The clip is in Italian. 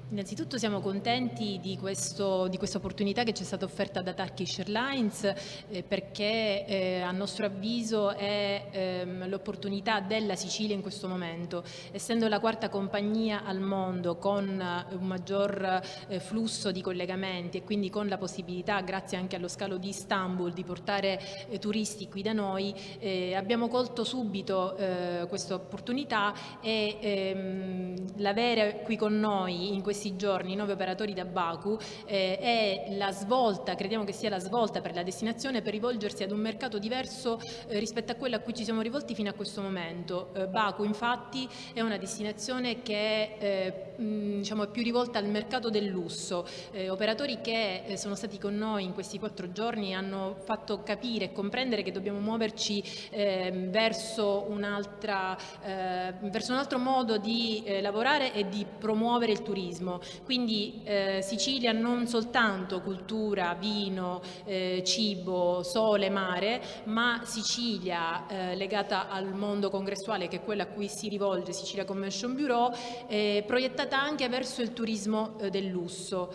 Innanzitutto siamo contenti di questa opportunità che ci è stata offerta da Turkish Airlines, perché a nostro avviso è l'opportunità della Sicilia in questo momento. Essendo la quarta compagnia al mondo con un maggior flusso di collegamenti e quindi con la possibilità, grazie anche allo scalo di Istanbul, di portare turisti qui da noi, abbiamo colto subito questa opportunità e l'avere qui con noi in questi giorni 9 operatori da Baku è la svolta, crediamo che sia la svolta per la destinazione, per rivolgersi ad un mercato diverso rispetto a quello a cui ci siamo rivolti fino a questo momento. Baku infatti è una destinazione che diciamo, è più rivolta al mercato del lusso. Operatori che sono stati con noi in questi 4 giorni hanno fatto capire e comprendere che dobbiamo muoverci verso un altro modo di lavorare e di promuovere il turismo. Quindi Sicilia non soltanto cultura, vino, cibo, sole, mare, ma Sicilia legata al mondo congressuale, che è quella a cui si rivolge Sicilia Convention Bureau, proiettata anche verso il turismo del lusso.